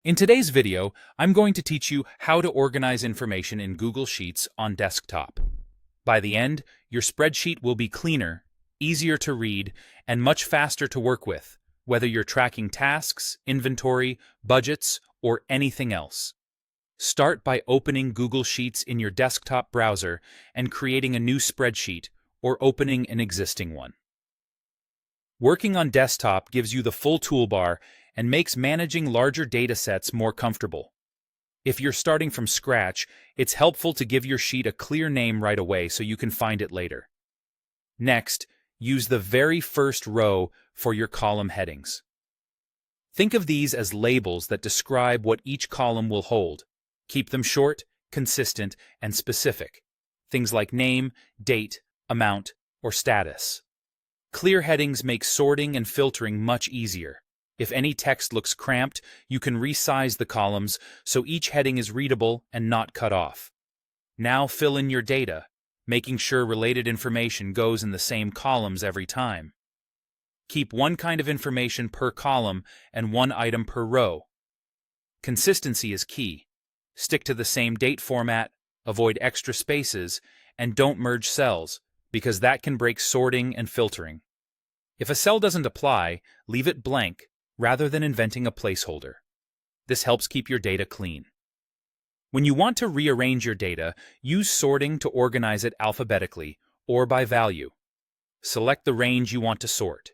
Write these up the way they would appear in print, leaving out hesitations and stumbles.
In today's video, I'm going to teach you how to organize information in Google Sheets on desktop. By the end, your spreadsheet will be cleaner, easier to read, and much faster to work with, whether you're tracking tasks, inventory, budgets, or anything else. Start by opening Google Sheets in your desktop browser and creating a new spreadsheet or opening an existing one. Working on desktop gives you the full toolbar and makes managing larger datasets more comfortable. If you're starting from scratch, it's helpful to give your sheet a clear name right away so you can find it later. Next, use the very first row for your column headings. Think of these as labels that describe what each column will hold. Keep them short, consistent, and specific. Things like name, date, amount, or status. Clear headings make sorting and filtering much easier. If any text looks cramped, you can resize the columns so each heading is readable and not cut off. Now fill in your data, making sure related information goes in the same columns every time. Keep one kind of information per column and one item per row. Consistency is key. Stick to the same date format, avoid extra spaces, and don't merge cells, because that can break sorting and filtering. If a cell doesn't apply, leave it blank, rather than inventing a placeholder. This helps keep your data clean. When you want to rearrange your data, use sorting to organize it alphabetically or by value. Select the range you want to sort.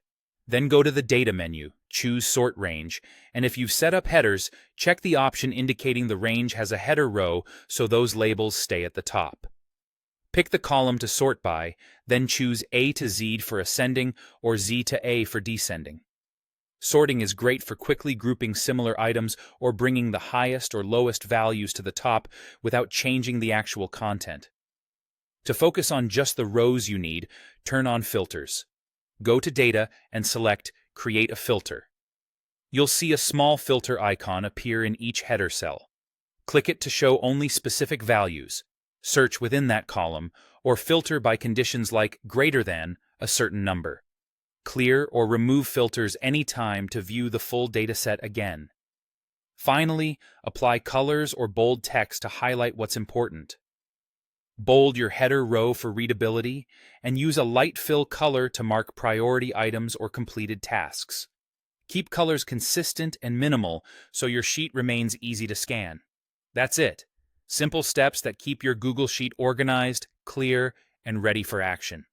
Then go to the Data menu, choose Sort Range, and if you've set up headers, check the option indicating the range has a header row so those labels stay at the top. Pick the column to sort by, then choose A to Z for ascending or Z to A for descending. Sorting is great for quickly grouping similar items or bringing the highest or lowest values to the top without changing the actual content. To focus on just the rows you need, turn on filters. Go to Data and select Create a Filter. You'll see a small filter icon appear in each header cell. Click it to show only specific values, search within that column, or filter by conditions like greater than a certain number. Clear or remove filters anytime to view the full dataset again. Finally, apply colors or bold text to highlight what's important. Bold your header row for readability, and use a light fill color to mark priority items or completed tasks. Keep colors consistent and minimal so your sheet remains easy to scan. That's it. Simple steps that keep your Google Sheet organized, clear, and ready for action.